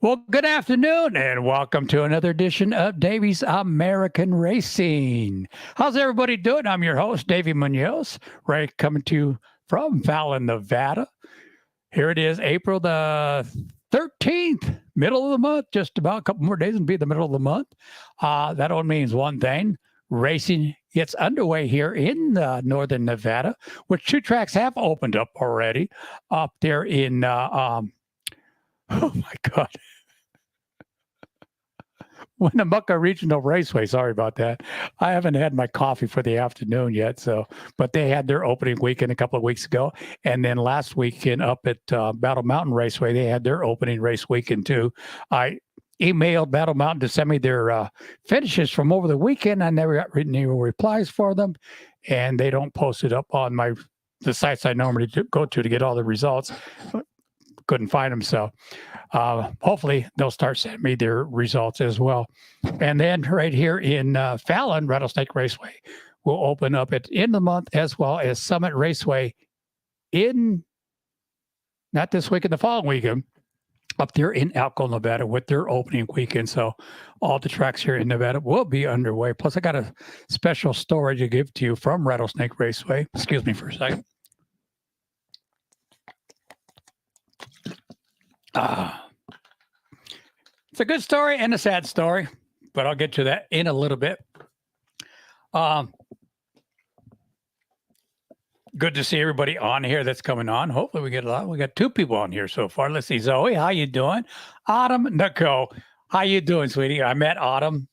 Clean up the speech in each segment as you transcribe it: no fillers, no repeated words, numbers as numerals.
Well, good afternoon and welcome to another edition of Davy's American Racing. How's everybody doing? I'm your host, Davy Munoz, right coming to you from Fallon, Nevada. Here it is, April the 13th, middle of the month, just about a couple more days and be the middle of the month. That only means one thing. Racing gets underway here in northern Nevada, which two tracks have opened up already up there in, oh my God. Winnemucca Regional Raceway. Sorry about that. I haven't had my coffee for the afternoon yet. But they had their opening weekend a couple of weeks ago, and then last weekend up at Battle Mountain Raceway, they had their opening race weekend too. I emailed Battle Mountain to send me their finishes from over the weekend. I never got any replies for them, and they don't post it up on the sites I normally go to get all the results. Couldn't find them, so hopefully they'll start sending me their results as well. And then right here in Fallon, Rattlesnake Raceway will open up at the end of the month, as well as Summit Raceway in not this week, in the following weekend, up there in Elko, Nevada, with their opening weekend. So all the tracks here in Nevada will be underway. Plus, I got a special story to give to you from Rattlesnake Raceway. Excuse me for a second. It's a good story and a sad story, but I'll get to that in a little bit. Good to see everybody on here that's coming on. Hopefully we get a lot. We got two people on here so far. Let's see. Zoe, how you doing? Autumn, Nicole, how you doing, sweetie? I met Autumn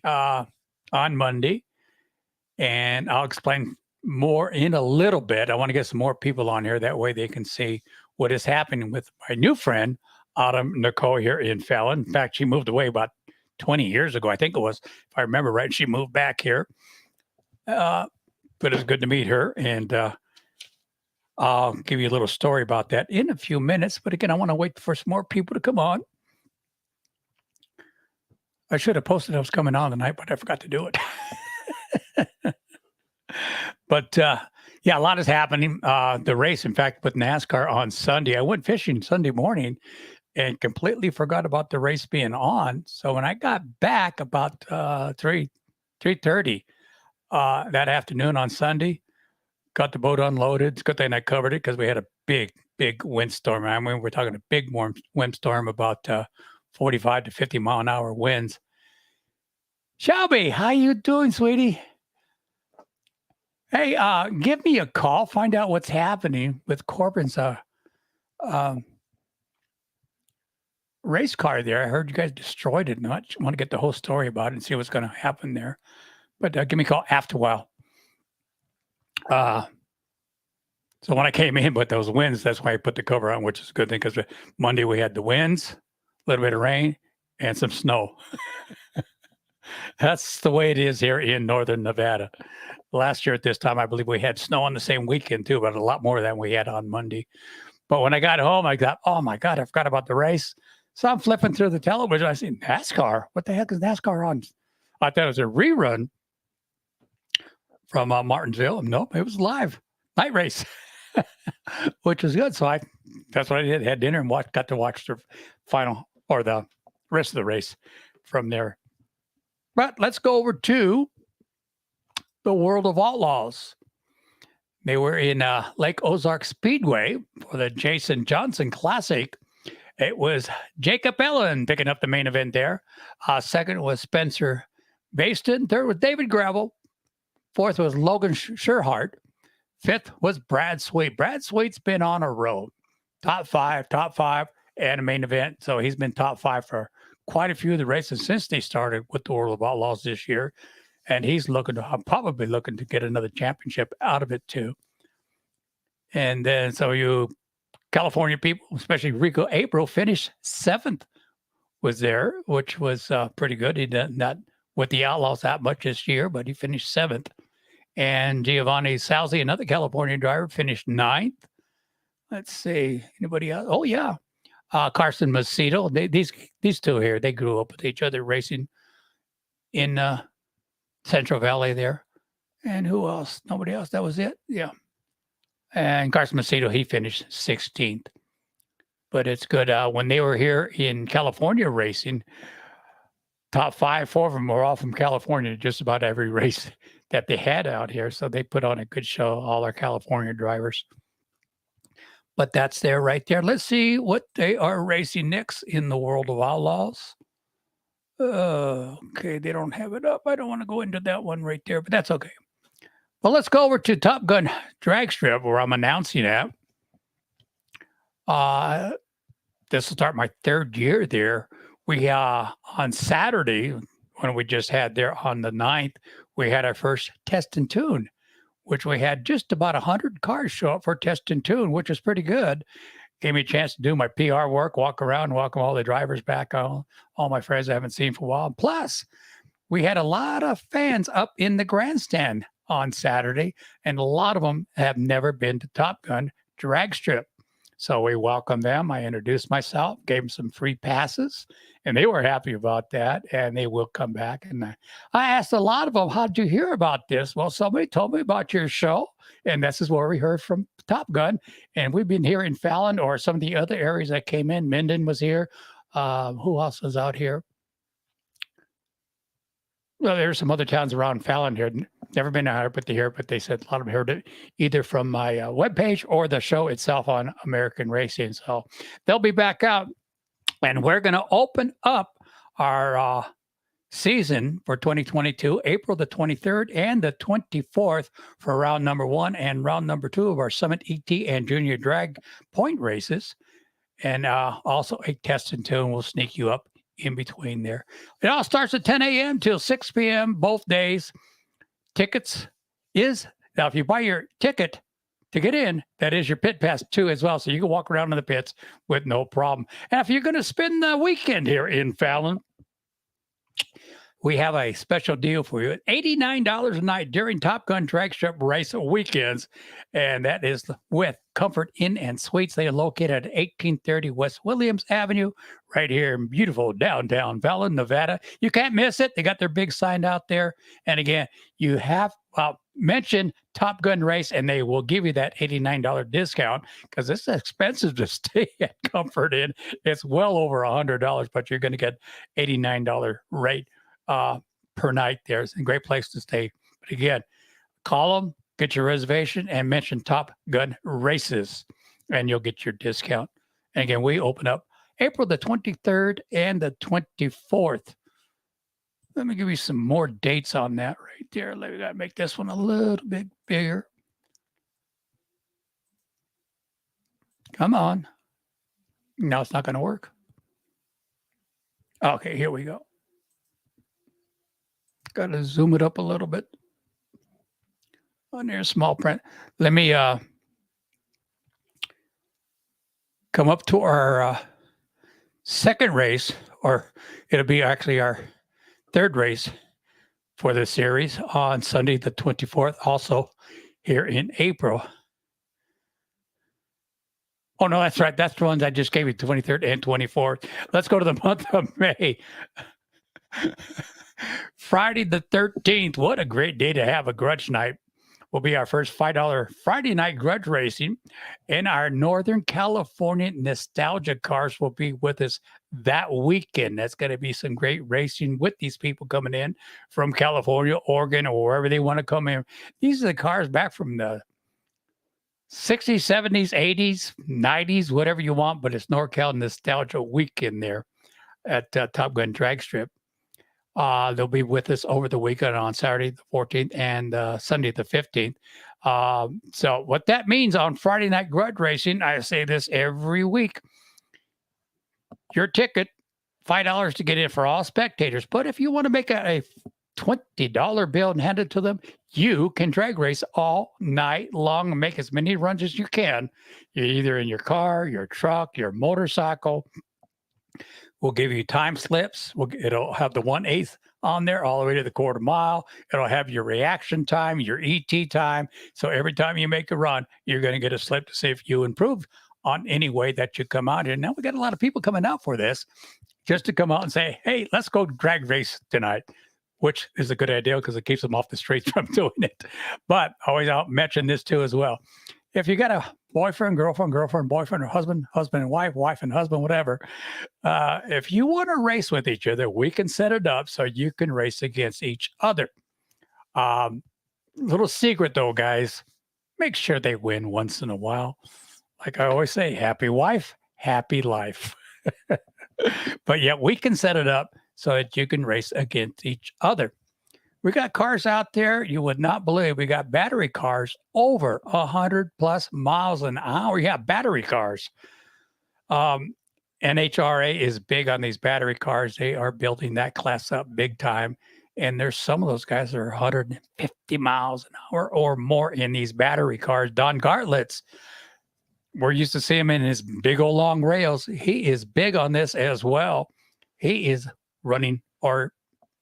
on Monday, and I'll explain more in a little bit. I want to get some more people on here. That way they can see what is happening with my new friend, Autumn Nicole, here in Fallon. In fact, she moved away about 20 years ago, I think it was, if I remember right. She moved back here. But it was good to meet her. And I'll give you a little story about that in a few minutes. But again, I want to wait for some more people to come on. I should have posted I was coming on tonight, but I forgot to do it. But yeah, a lot is happening. The race, in fact, with NASCAR on Sunday. I went fishing Sunday morning and completely forgot about the race being on. So when I got back about 3:30 that afternoon on Sunday, got the boat unloaded. It's a good thing I covered it because we had a big windstorm. I mean, we're talking a big windstorm, about 45 to 50 mile an hour winds. Shelby, how you doing, sweetie? Hey, give me a call. Find out what's happening with Corbin's race car there. I heard you guys destroyed it. And I want to get the whole story about it and see what's going to happen there. But give me a call after a while. So when I came in with those winds, that's why I put the cover on, which is a good thing because Monday we had the winds, a little bit of rain, and some snow. That's the way it is here in northern Nevada. Last year at this time, I believe we had snow on the same weekend too, but a lot more than we had on Monday. But when I got home, I thought, oh my God, I forgot about the race. So I'm flipping through the television. I see NASCAR. What the heck is NASCAR on? I thought it was a rerun from Martinsville. Nope, it was live night race, which was good. So that's what I did. Had dinner and got to watch the final or the rest of the race from there. But let's go over to the World of Outlaws. They were in Lake Ozark Speedway for the Jason Johnson Classic. It was Jacob Ellen picking up the main event there. Second was Spencer Baston. Third was David Gravel. Fourth was Logan Sherhart. Fifth was Brad Sweet. Brad Sweet's been on a road. Top five, and a main event. So he's been top five for quite a few of the races since they started with the World of Outlaws this year. And he's probably looking to get another championship out of it too. And then so you California people, especially Rico April, finished 7th was there, which was pretty good. He did not with the Outlaws that much this year, but he finished 7th. And Giovanni Salzi, another California driver, finished 9th. Let's see. Anybody else? Oh, yeah. Carson Macedo. These two here, they grew up with each other racing in Central Valley there. And who else? Nobody else. That was it. Yeah. And Carson Macedo, he finished 16th. but it's good. When they were here in California racing, top 5, 4 of them were all from California, just about every race that they had out here. So they put on a good show, all our California drivers. But that's there right there. Let's see what they are racing next in the World of Outlaws. Okay, they don't have it up. I don't want to go into that one right there, but that's okay. Well, let's go over to Top Gun Drag Strip where I'm announcing at. This will start my 3rd year there. We on Saturday, when we just had there on the 9th, we had our first test and tune, which we had just about 100 cars show up for test and tune, which is pretty good. Gave me a chance to do my PR work, walk around, welcome all the drivers back, all my friends I haven't seen for a while. Plus, we had a lot of fans up in the grandstand on Saturday, and a lot of them have never been to Top Gun Drag Strip. So we welcomed them. I introduced myself, gave them some free passes, and they were happy about that, and they will come back. And I asked a lot of them, how did you hear about this? Well, somebody told me about your show, and this is where we heard from Top Gun. And we've been here in Fallon or some of the other areas that came in. Minden was here. Who else was out here? Well, there's some other towns around Fallon here. Never been out but they hear, but they said a lot of them heard it either from my webpage or the show itself on American Racing. So they'll be back out, and we're going to open up our season for 2022, April the 23rd and the 24th for round number 1 and round number 2 of our Summit ET and Junior Drag Point races. And also a test and tune will sneak you up in between there. It all starts at 10 a.m. till 6 p.m. both days. Tickets is, now if you buy your ticket to get in, that is your pit pass too as well. So you can walk around in the pits with no problem. And if you're going to spend the weekend here in Fallon, we have a special deal for you at $89 a night during Top Gun Drag Strip race weekends. And that is with Comfort Inn and Suites. They are located at 1830 West Williams Avenue, right here in beautiful downtown Fallon, Nevada. You can't miss it. They got their big sign out there. And again, you have mention Top Gun Race, and they will give you that $89 discount because it's expensive to stay at Comfort Inn. It's well over $100, but you're going to get $89 rate per night there. It's a great place to stay. But again, call them, get your reservation, and mention Top Gun Races, and you'll get your discount. And again, we open up April the 23rd and the 24th. Let me give you some more dates on that right there. Let me make this one a little bit bigger. Come on. No, it's not going to work. Okay, here we go. Got to zoom it up a little bit. On there, small print. Let me come up to our second race, or it'll be actually our third race for the series on Sunday the 24th, also here in April. Oh, no, that's right. That's the ones I just gave you, 23rd and 24th. Let's go to the month of May. Friday the 13th. What a great day to have a grudge night. Will be our first $5 Friday night grudge racing. And our Northern California nostalgia cars will be with us that weekend. That's going to be some great racing with these people coming in from California, Oregon, or wherever they want to come in. These are the cars back from the 60s, 70s, 80s, 90s, whatever you want, but it's NorCal Nostalgia Weekend there at Top Gun Drag Strip. They'll be with us over the weekend on Saturday the 14th and Sunday the 15th. So what that means on Friday night grudge racing, I say this every week, your ticket, $5 to get in for all spectators. But if you want to make a $20 bill and hand it to them, you can drag race all night long and make as many runs as you can. You're either in your car, your truck, your motorcycle. We'll give you time slips. It'll have the 1/8 on there all the way to the quarter mile. It'll have your reaction time, your ET time. So every time you make a run, you're going to get a slip to see if you improve on any way that you come out here. Now we got a lot of people coming out for this just to come out and say, hey, let's go drag race tonight, which is a good idea because it keeps them off the streets from doing it. But always I'll mention this too as well. if you got a boyfriend, girlfriend, boyfriend, or husband, husband and wife and husband, whatever, if you want to race with each other, we can set it up so you can race against each other. Little secret though, guys, make sure they win once in a while. Like I always say, happy wife, happy life. But yeah, we can set it up so that you can race against each other. We got cars out there you would not believe. We got battery cars over 100 plus miles an hour. Yeah, battery cars. NHRA is big on these battery cars. They are building that class up big time. And there's some of those guys that are 150 miles an hour or more in these battery cars. Don Gartlett's, we're used to see him in his big old long rails. He is big on this as well. He is running or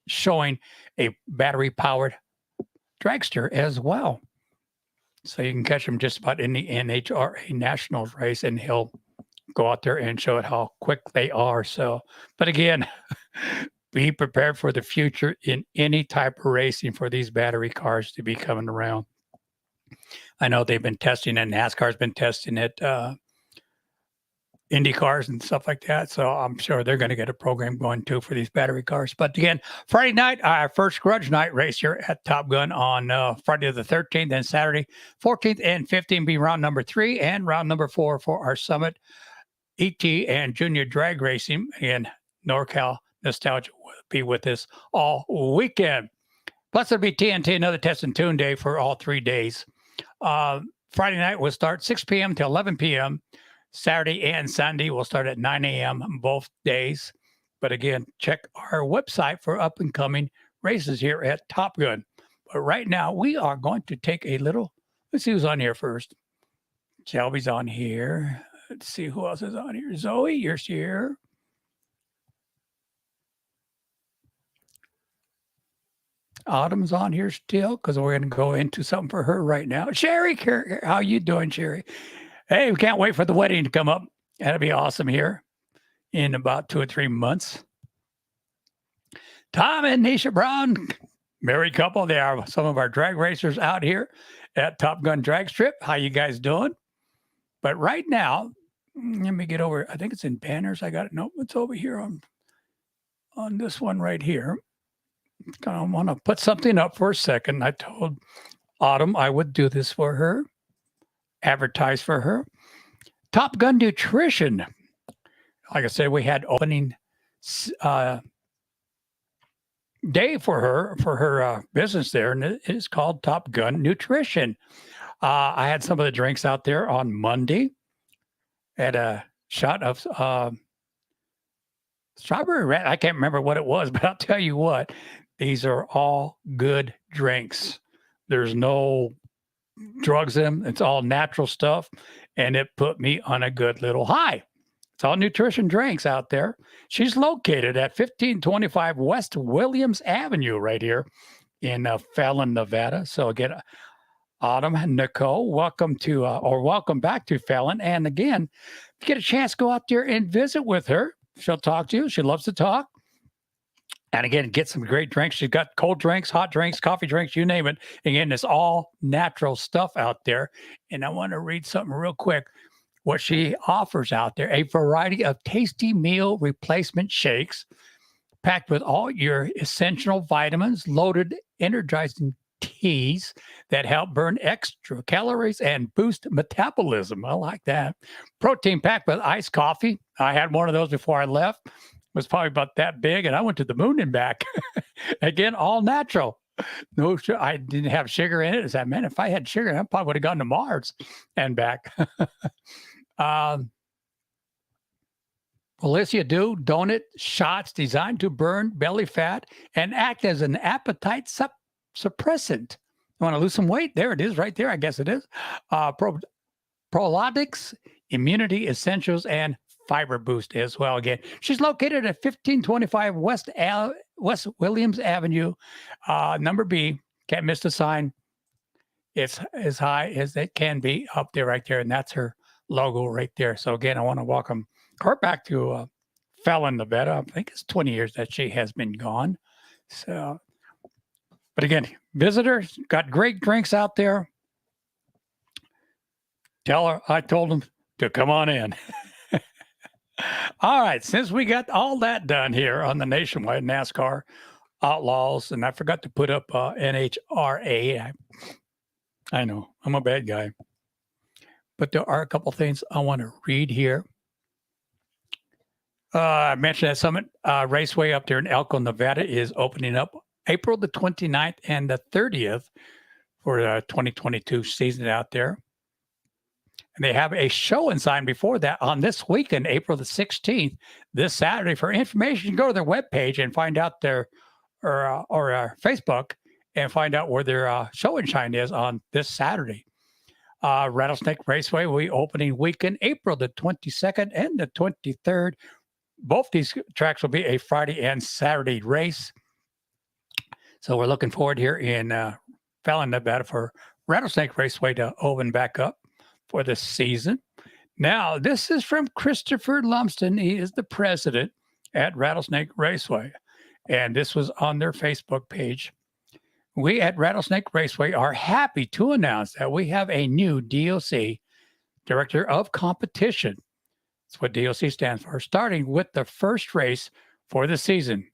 showing a battery powered dragster as well. So you can catch him just about in the NHRA Nationals race, and he'll go out there and show it how quick they are. So, but again, be prepared for the future in any type of racing for these battery cars to be coming around. I know they've been testing it. NASCAR's been testing it, Indy cars and stuff like that. So I'm sure they're going to get a program going too for these battery cars. But again, Friday night, our first Grudge Night race here at Top Gun on Friday the 13th, and Saturday 14th and 15th be round number 3 and round number 4 for our Summit ET and Junior Drag Racing. And NorCal Nostalgia will be with us all weekend. Plus, it'll be TNT, another Test and Tune day for all 3 days. Friday night will start 6 p.m. to 11 p.m. Saturday and Sunday will start at 9 a.m. both days. But again, check our website for up and coming races here at Top Gun. But right now, we are going to take a little, let's see who's on here first. Shelby's on here. Let's see who else is on here. Zoe, you're here. Autumn's on here still because we're going to go into something for her right now. Sherry, how you doing, Sherry? Hey, we can't wait for the wedding to come up. That'll be awesome here in about 2 or 3 months. Tom and Nisha Brown, married couple. They are some of our drag racers out here at Top Gun Drag Strip. How you guys doing? But right now, let me get over. I think it's in banners. I got it. Nope, it's over here on this one right here. I want to put something up for a second. I told Autumn I would do this for her, advertise for her. Top Gun Nutrition. Like I said, we had opening day for her business there, and it is called Top Gun Nutrition. I had some of the drinks out there on Monday. Had a shot of strawberry rat. I can't remember what it was, but I'll tell you what, these are all good drinks. There's no drugs in them. It's all natural stuff, and it put me on a good little high. It's all nutrition drinks out there. She's located at 1525 West Williams Avenue right here in Fallon, Nevada. So again, Autumn and Nicole, welcome back to Fallon. And again, if you get a chance, go out there and visit with her. She'll talk to you. She loves to talk. And again, get some great drinks. She's got cold drinks, hot drinks, coffee drinks, you name it. Again, it's all natural stuff out there. And I want to read something real quick. What she offers out there, a variety of tasty meal replacement shakes packed with all your essential vitamins, loaded, energizing teas that help burn extra calories and boost metabolism. I like that. Protein packed with iced coffee. I had one of those before I left. It was probably about that big, and I went to the moon and back. Again, all natural. No, I didn't have sugar in it. I said, man, if I had sugar, I probably would have gone to Mars and back. Alicia Do donut shots designed to burn belly fat and act as an appetite suppressant. You want to lose some weight? There it is right there. I guess it is. Prolatics, immunity essentials, and fiber boost as well. Again, she's located at 1525 West Williams Avenue, number B. Can't miss the sign. It's as high as it can be up there right there. And that's her logo right there. So again, I want to welcome her back to Fallon, Nevada. I think it's 20 years that she has been gone. So, but again, visitors got great drinks out there. Tell her I told them to come on in. All right. Since we got all that done here on the Nationwide NASCAR Outlaws, and I forgot to put up NHRA. I know I'm a bad guy, but there are a couple things I want to read here. I mentioned that Summit Raceway up there in Elko, Nevada is opening up April the 29th and the 30th for the 2022 season out there. And they have a show and sign before that on this weekend, April the 16th, this Saturday. For information, go to their webpage and find out their or Facebook and find out where their show and shine is on this Saturday. Rattlesnake Raceway, we opening weekend, April the 22nd and the 23rd. Both these tracks will be a Friday and Saturday race. So we're looking forward here in Fallon, Nevada for Rattlesnake Raceway to open back up for the season. Now, this is from Christopher Lumsden. He is the president at Rattlesnake Raceway. And this was on their Facebook page. We at Rattlesnake Raceway are happy to announce that we have a new DOC, Director of Competition. That's what DOC stands for, starting with the first race for the season.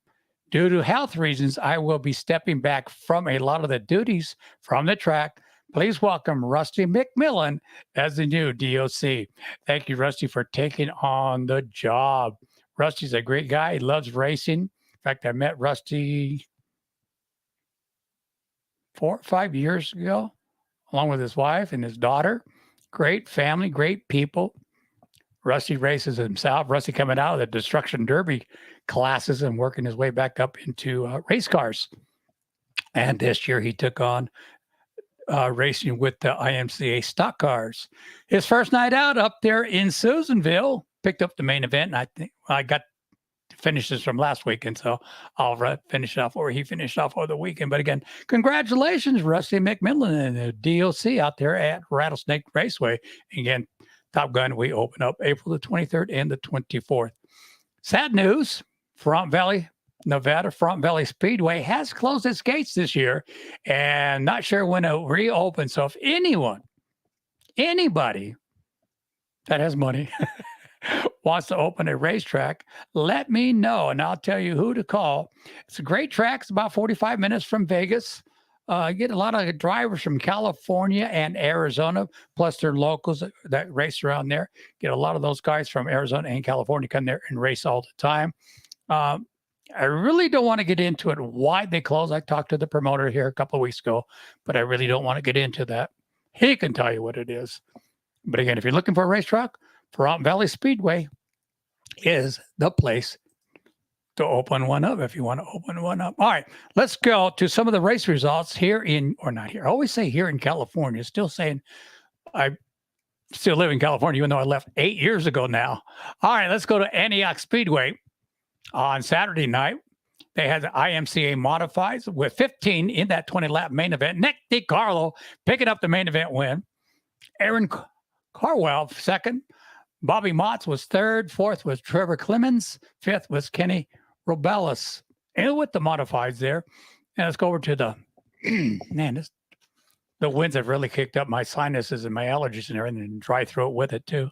Due to health reasons, I will be stepping back from a lot of the duties from the track. Please welcome Rusty McMillan as the new DOC. Thank you, Rusty, for taking on the job. Rusty's a great guy. He loves racing. In fact, I met Rusty 4 or 5 years ago, along with his wife and his daughter. Great family, great people. Rusty races himself. Rusty coming out of the Destruction Derby classes and working his way back up into race cars. And this year he took on racing with the IMCA stock cars. His first night out up there in Susanville, picked up the main event. And I think I got finishes from last weekend, so I'll finish off where he finished off over the weekend. But again, congratulations, Rusty McMillan and the DOC out there at Rattlesnake Raceway. Again, Top Gun, we open up April the 23rd and the 24th. Sad news, Front Valley, Nevada Front Valley Speedway has closed its gates this year and not sure when it will reopen. So if anybody that has money wants to open a racetrack, let me know and I'll tell you who to call. It's a great track. It's about 45 minutes from Vegas. Get a lot of drivers from California and Arizona, plus their locals that race around there. Get a lot of those guys from Arizona and California come there and race all the time. I really don't want to get into it, why they closed. I talked to the promoter here a couple of weeks ago, but I really don't want to get into that. He can tell you what it is. But again, if you're looking for a racetrack, Front Valley Speedway is the place to open one up if you want to open one up. All right, let's go to some of the race results here in, or not here. I always say here in California, still saying I still live in California, even though I left 8 years ago now. All right, let's go to Antioch Speedway. On Saturday night, they had the IMCA modifieds with 15 in that 20-lap main event. Nick DiCarlo picking up the main event win. Aaron Carwell second. Bobby Motts was third. Fourth was Trevor Clemens. Fifth was Kenny Robelis. And with the modifieds there. And let's go over to the, man, the winds have really kicked up my sinuses and my allergies and everything, and dry throat with it too.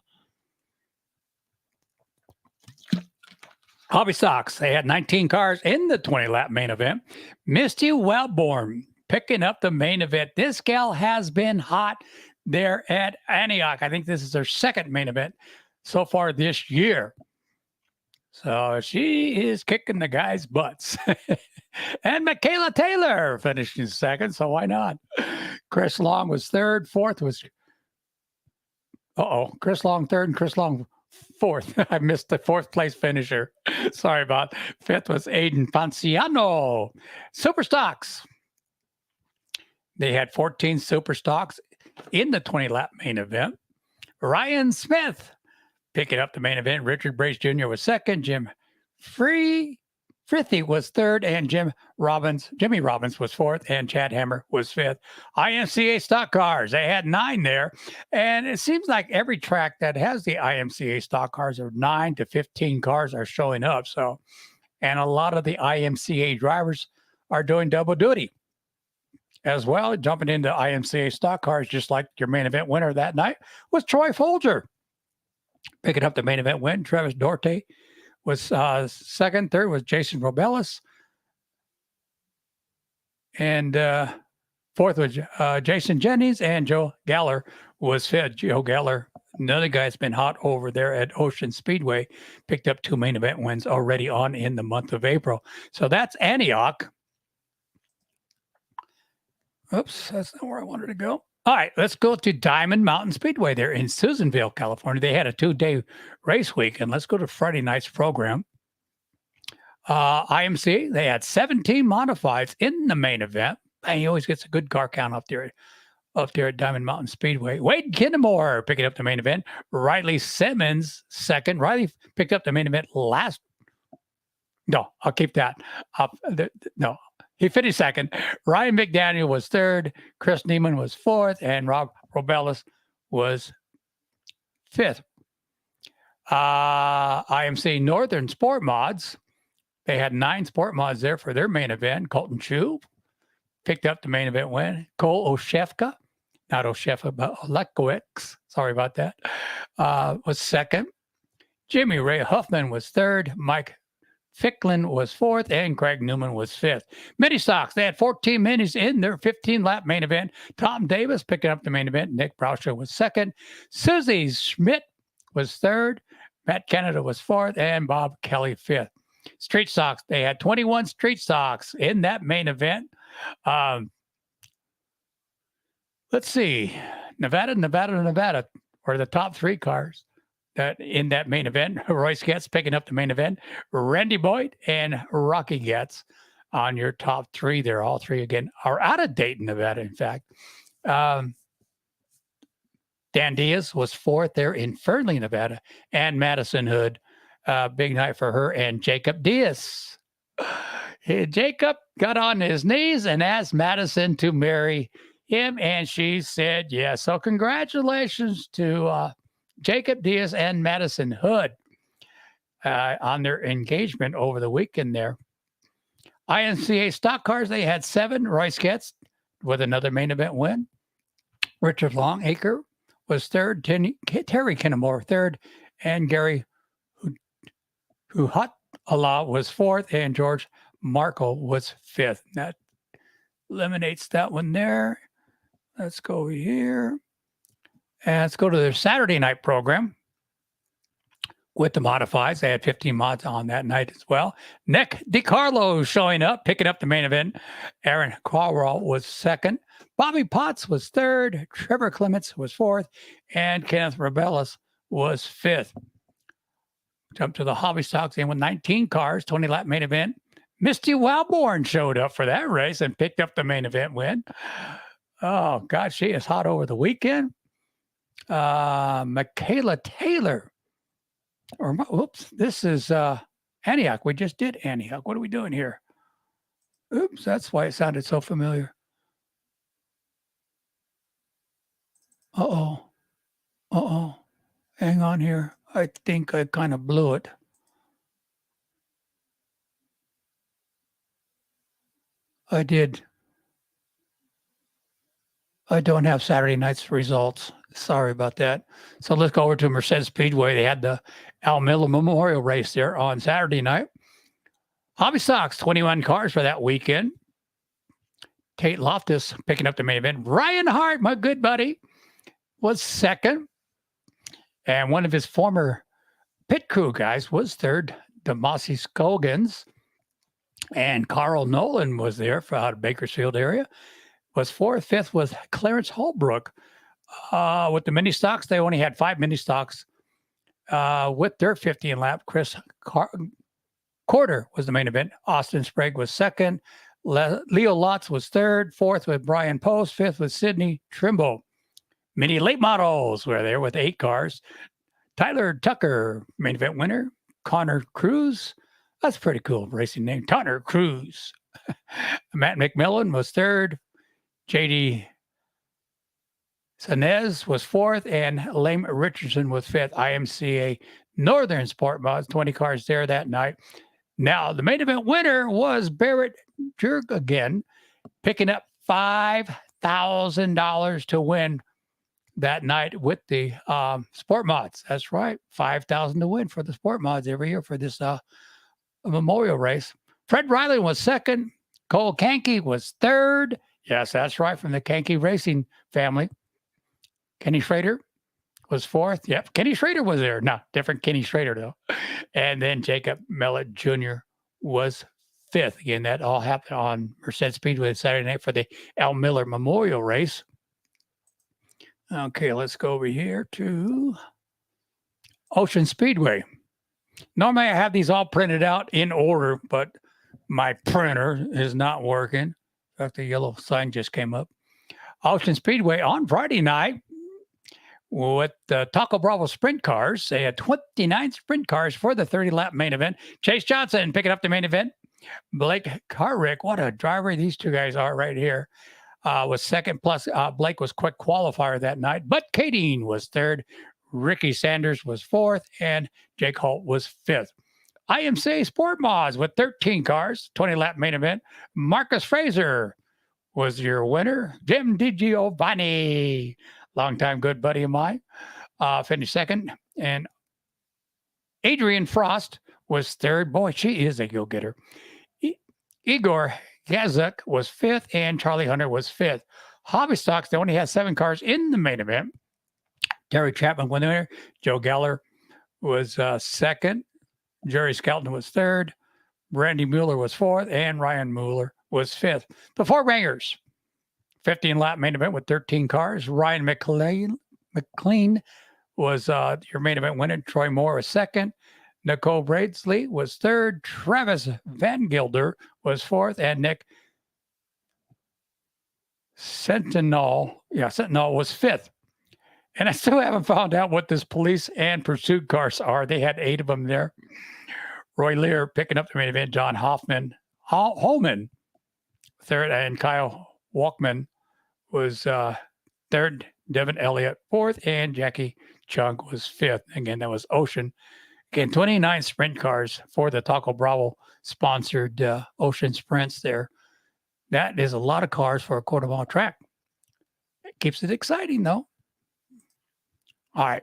Hobby Stocks, they had 19 cars in the 20-lap main event. Misty Wellborn picking up the main event. This gal has been hot there at Antioch. I think this is her second main event so far this year. So she is kicking the guys' butts. And Michaela Taylor finishing second, so why not? Chris Long was third. Fourth was, Chris Long third and Chris Long fourth. I missed the fourth place finisher. Sorry about. Fifth was Aiden Ponciano. Super Stocks. They had 14 Super Stocks in the 20-lap main event. Ryan Smith picking up the main event. Richard Brace Jr. was second. Jim Frithy was third, and Jimmy Robbins was fourth, and Chad Hammer was fifth. IMCA stock cars, they had 9 there, and it seems like every track that has the IMCA stock cars, or 9 to 15 cars are showing up. So, and a lot of the IMCA drivers are doing double duty as well. Jumping into IMCA stock cars, just like your main event winner that night was Troy Folger. Picking up the main event win. Travis Dorte was second. Third was Jason Robellis. And fourth was Jason Jennings. And Joe Galler was fifth. Joe Galler, another guy that's been hot over there at Ocean Speedway, picked up 2 main event wins already on in the month of April. So that's Antioch. Oops, that's not where I wanted to go. All right, let's go to Diamond Mountain Speedway there in Susanville, California. They had a 2-day race week, and let's go to Friday night's program. IMC, they had 17 modifieds in the main event, and he always gets a good car count up there at Diamond Mountain Speedway. Wade Kinnamore picking up the main event. Riley Simmons second. Riley picked up the main event last. No, I'll keep that. No. He finished second. Ryan McDaniel was third. Chris Neiman was fourth. And Rob Robellis was fifth. IMC Northern Sport Mods. They had 9 sport mods there for their main event. Colton Chu picked up the main event win. Cole Oshefka, not Oshefka, but Olekowicz, sorry about that, was second. Jimmy Ray Huffman was third. Mike Ficklin was fourth, and Craig Newman was fifth. Mini stocks, they had 14 minis in their 15-lap main event. Tom Davis picking up the main event. Nick Brauscher was second. Susie Schmidt was third. Matt Canada was fourth, and Bob Kelly fifth. Street stocks, they had 21 street stocks in that main event. Let's see. Nevada were the top 3 cars that in that main event. Royce Getz picking up the main event. Randy Boyd and Rocky Getz on your top 3 there. All 3 again are out of Dayton, Nevada, in fact. Dan Diaz was fourth there in Fernley, Nevada. And Madison Hood, big night for her and Jacob Diaz. Jacob got on his knees and asked Madison to marry him, and she said yes. So congratulations to Jacob Diaz and Madison Hood on their engagement over the weekend there. IMCA stock cars, they had 7. Royce Getz with another main event win. Richard Longacre was third. Terry Kinnamore third. And Gary Huhatala was fourth. And George Markle was fifth. That eliminates that one there. Let's go over here. And let's go to their Saturday night program with the modifieds. They had 15 mods on that night as well. Nick DiCarlo showing up, picking up the main event. Aaron Quawwell was second. Bobby Potts was third. Trevor Clements was fourth. And Kenneth Rebellis was fifth. Jump to the hobby stocks in with 19 cars, 20-lap main event. Misty Wellborn showed up for that race and picked up the main event win. Oh, God, she is hot over the weekend. Michaela Taylor. Oops, this is Antioch. We just did Antioch. What are we doing here? Oops, that's why it sounded so familiar. Uh-oh. Hang on here. I think I kind of blew it. I did. I don't have Saturday night's results. Sorry about that. So let's go over to Merced Speedway. They had the Al Miller Memorial Race there on Saturday night. Hobby stocks, 21 cars for that weekend. Tate Loftus picking up the main event. Ryan Hart, my good buddy, was second. And one of his former pit crew guys was third, Demasi Skogans. And Carl Nolan was there for out of Bakersfield area. Was fourth. Fifth was Clarence Holbrook. With the mini stocks, they only had 5 mini stocks. With their 15 lap, Chris Corder was the main event. Austin Sprague was second. Leo Lotz was third. Fourth with Brian Post. Fifth with Sidney Trimble. Mini late models were there with 8 cars. Tyler Tucker, main event winner. Connor Cruz. That's a pretty cool racing name. Connor Cruz. Matt McMillan was third. JD Sanez was fourth, and Lame Richardson was fifth. IMCA Northern Sport Mods, 20 cars there that night. Now, the main event winner was Barrett Jerg again, picking up $5,000 to win that night with the Sport Mods. That's right, $5,000 to win for the Sport Mods every year for this memorial race. Fred Riley was second. Cole Kankey was third. Yes, that's right, from the Kankey Racing family. Kenny Schrader was fourth. Yep, Kenny Schrader was there. No, different Kenny Schrader, though. And then Jacob Mellett Jr. was fifth. Again, that all happened on Merced Speedway Saturday night for the Al Miller Memorial Race. Okay, let's go over here to Ocean Speedway. Normally, I have these all printed out in order, but my printer is not working. In fact, the yellow sign just came up. Ocean Speedway on Friday night with the Taco Bravo sprint cars. They had 29 sprint cars for the 30-lap main event. Chase Johnson picking up the main event. Blake Harrick, what a driver these two guys are right here, was second. Plus, Blake was quick qualifier that night. But Kadeen was third. Ricky Sanders was fourth. And Jake Holt was fifth. IMCA Sport Mods with 13 cars, 20-lap main event. Marcus Fraser was your winner. Jim DiGiovanni, longtime good buddy of mine, finished second. And Adrian Frost was third. Boy, she is a go-getter. Igor Gazuk was fifth, and Charlie Hunter was fifth. Hobby Stocks, they only had 7 cars in the main event. Terry Chapman won there. Joe Geller was second. Jerry Skelton was third. Randy Mueller was fourth, and Ryan Mueller was fifth. The Four Bangers, 15-lap main event with 13 cars. Ryan McLean was your main event winner. Troy Moore was second. Nicole Braidsley was third. Travis Van Gilder was fourth. And Nick Sentinel was fifth. And I still haven't found out what this police and pursuit cars are. They had 8 of them there. Roy Lear picking up the main event. John Holman, third. And Kyle Walkman was third. Devin Elliott, fourth. And Jackie Chung was fifth. Again, that was Ocean. Again, 29 sprint cars for the Taco Bravo sponsored Ocean Sprints there. That is a lot of cars for a quarter-mile track. It keeps it exciting, though. All right.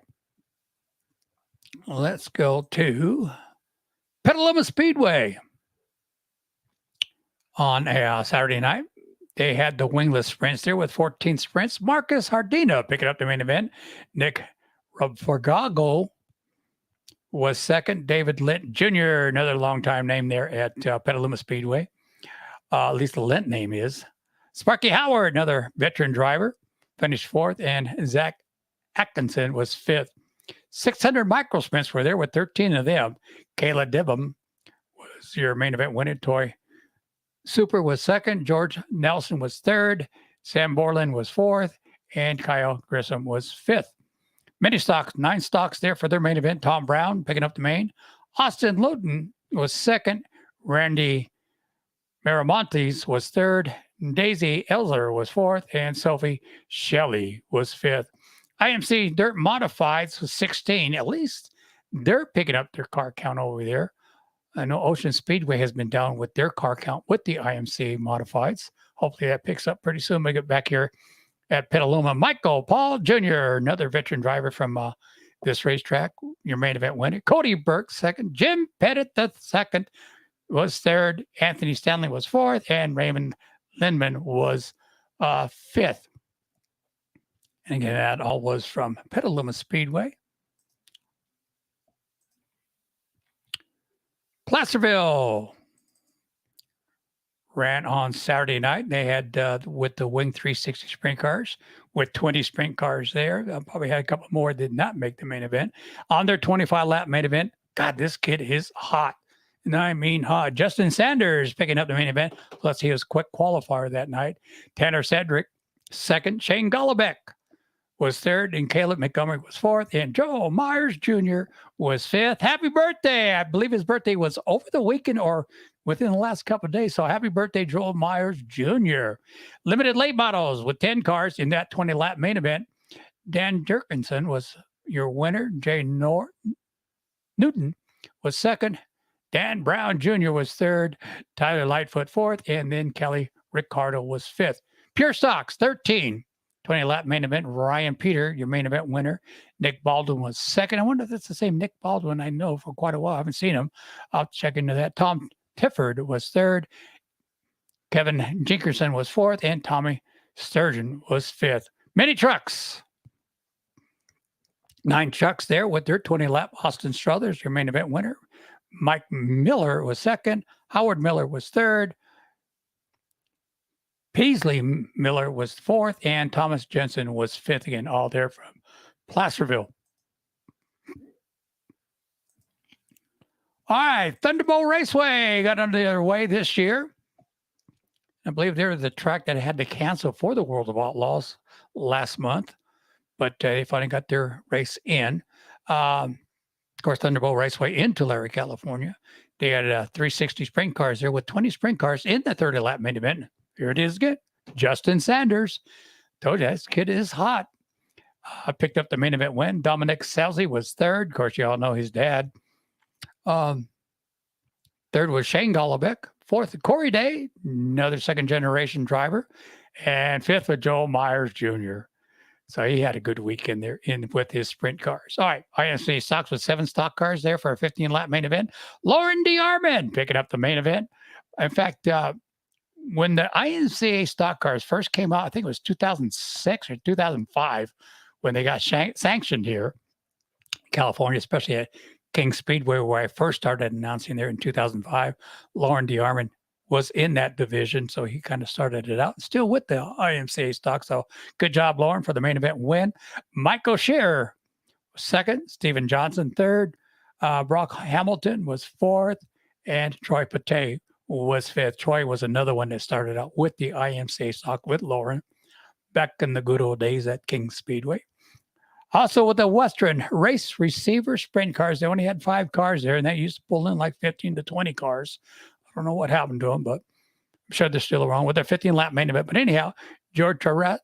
Let's go to Petaluma Speedway on a Saturday night. They had the wingless sprints there with 14 sprints. Marcus Hardina picking up the main event. Nick Robforgago was second. David Lint Jr., another longtime name there at Petaluma Speedway. At least the Lint name is. Sparky Howard, another veteran driver, finished fourth. And Zach Atkinson was fifth. 600 micro sprints were there with 13 of them. Kayla Dibham was your main event winner. Toy Super was second. George Nelson was third. Sam Borland was fourth. And Kyle Grissom was fifth. Many stocks, 9 stocks there for their main event. Tom Brown picking up the main. Austin Luton was second. Randy Miramontes was third. Daisy Elzer was fourth. And Sophie Shelley was fifth. IMC Dirt Modifieds was 16. At least they're picking up their car count over there. I know Ocean Speedway has been down with their car count with the IMC Modifieds. Hopefully that picks up pretty soon. We get back here at Petaluma. Michael Paul Jr., another veteran driver from this racetrack, your main event winner. Cody Burke, second. Jim Pettit, the second, was third. Anthony Stanley was fourth. And Raymond Lindman was fifth. And again, that all was from Petaluma Speedway. Placerville ran on Saturday night. They had with the Wing 360 sprint cars with 20 sprint cars there. Probably had a couple more that did not make the main event. On their 25-lap main event, God, this kid is hot. And I mean hot. Justin Sanders picking up the main event. Plus, he was quick qualifier that night. Tanner Cedric, second. Shane Golobeck was third, and Caleb Montgomery was fourth, and Joe Myers Jr. was fifth. Happy birthday. I believe his birthday was over the weekend or within the last couple of days. So happy birthday, Joel Myers Jr. Limited late models with 10 cars in that 20-lap main event. Dan Jerkinson was your winner. Jay Newton was second. Dan Brown Jr. was third. Tyler Lightfoot fourth. And then Kelly Ricardo was fifth. Pure Stocks, 13. 20 lap main event. Ryan Peter, your main event winner. Nick Baldwin was second. I wonder if that's the same Nick Baldwin I know for quite a while. I haven't seen him. I'll check into that. Tom Tifford was third. Kevin Jinkerson was fourth. And Tommy Sturgeon was fifth. Mini trucks. 9 trucks there with their 20 lap. Austin Struthers, your main event winner. Mike Miller was second. Howard Miller was third. Paisley Miller was fourth, and Thomas Jensen was fifth. Again, all there from Placerville. All right, Thunderbolt Raceway got underway this year. I believe they were the track that had to cancel for the World of Outlaws last month, but they finally got their race in. Of course, Thunderbolt Raceway in Tulare, California. They had 360 sprint cars there with 20 sprint cars in the 30-lap main event. Here it is again. Justin Sanders. Told you, this kid is hot. Picked up the main event win. Dominic Salzi was third. Of course, you all know his dad. Third was Shane Golobic. Fourth, Corey Day, another second-generation driver. And fifth was Joel Myers Jr. So he had a good weekend there with his sprint cars. All right, IMCA stocks with 7 stock cars there for a 15-lap main event. Lauren DeArmond picking up the main event. In fact, when the INCA stock cars first came out, I think it was 2006 or 2005, when they got sanctioned here in California, especially at King Speedway, where I first started announcing there in 2005. Lauren DeArmond was in that division, so he kind of started it out. Still with the IMCA stock, so good job, Lauren, for the main event win. Michael Scheer was second, Steven Johnson third, Brock Hamilton was fourth, and Troy Pate was fifth. Troy was another one that started out with the IMCA stock with Lauren back in the good old days at King Speedway. Also with the Western Race Receiver sprint cars, they only had 5 cars there, and they used to pull in like 15 to 20 cars. I don't know what happened to them, but I'm sure they're still around with their 15-lap main event. But anyhow, George Turistio,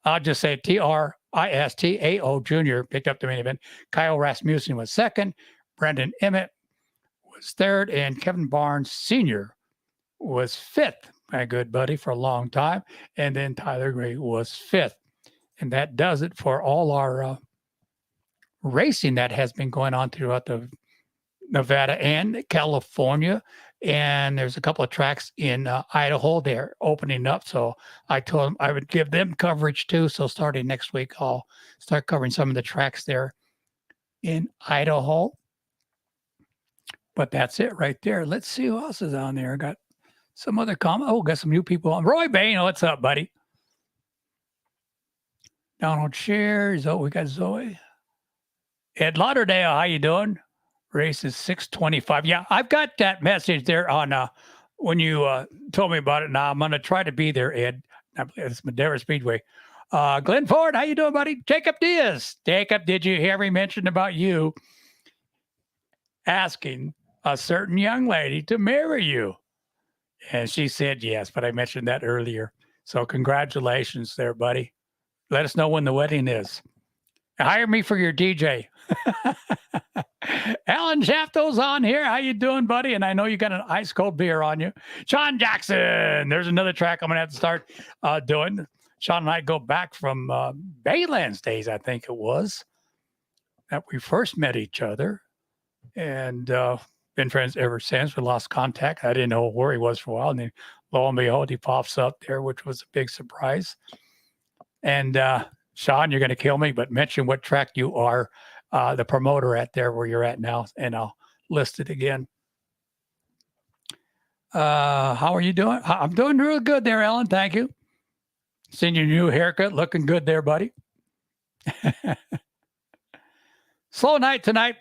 I'll just say Tristao Jr. picked up the main event. Kyle Rasmussen was second. Brandon Emmett was third, and Kevin Barnes Sr. was fifth, my good buddy, for a long time. And then Tyler Gray was fifth. And that does it for all our racing that has been going on throughout the Nevada and California. And there's a couple of tracks in Idaho they're opening up. So I told them I would give them coverage too. So starting next week, I'll start covering some of the tracks there in Idaho. But that's it right there. Let's see who else is on there. I got some other comment. Oh, got some new people on. Roy Bain, what's up, buddy? Donald Shears. Oh, we got Zoe. Ed Lauderdale, how you doing? Race is 6:25. Yeah, I've got that message there on when you told me about it. Now I'm going to try to be there, Ed. It's Madera Speedway. Glenn Ford, how you doing, buddy? Jacob Diaz. Jacob, did you hear me mention about you asking a certain young lady to marry you? And she said yes, but I mentioned that earlier. So congratulations there, buddy. Let us know when the wedding is. Hire me for your DJ. Alan Shafto's on here. How you doing, buddy? And I know you got an ice cold beer on you. Sean Jackson. There's another track I'm going to have to start doing. Sean and I go back from Baylands days, I think it was, that we first met each other. And been friends ever since. We lost contact. I didn't know where he was for a while. And then lo and behold, he pops up there, which was a big surprise. And Sean, you're going to kill me, but mention what track you are the promoter at there where you're at now, and I'll list it again. How are you doing? I'm doing real good there, Ellen. Thank you. Seeing your new haircut. Looking good there, buddy. Slow night tonight.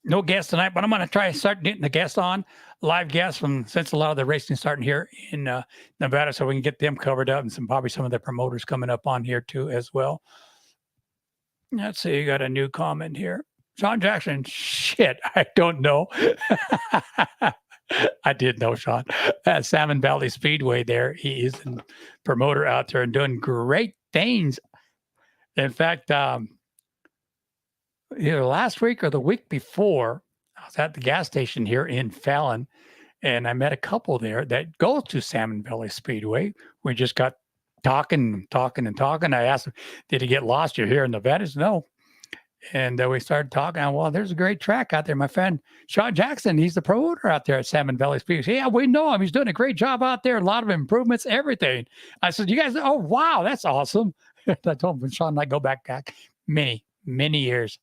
No guest tonight, but I'm going to try to start getting the guests on, live guests since a lot of the racing starting here in Nevada, so we can get them covered up, and probably some of the promoters coming up on here too as well. Let's see, you got a new comment here. Sean Jackson, shit, I don't know. I did know Sean. At Salmon Valley Speedway there, he is a promoter out there and doing great things. In fact, either last week or the week before, I was at the gas station here in Fallon, and I met a couple there that go to Salmon Valley Speedway. We just got talking. I asked him, "Did he get lost? You're here in Nevada?" He said, "No." And we started talking. Well, there's a great track out there. My friend Sean Jackson, he's the promoter out there at Salmon Valley Speedway. Yeah, we know him. He's doing a great job out there. A lot of improvements, everything. I said, "You guys, oh wow, that's awesome." I told him, Sean and I go back many years.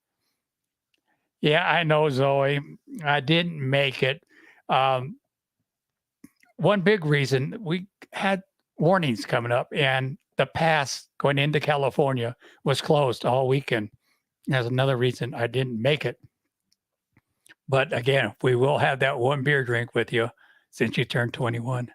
Yeah, I know, Zoe. I didn't make it. One big reason, we had warnings coming up, and the pass going into California was closed all weekend. That's another reason I didn't make it. But again, we will have that one beer drink with you since you turned 21.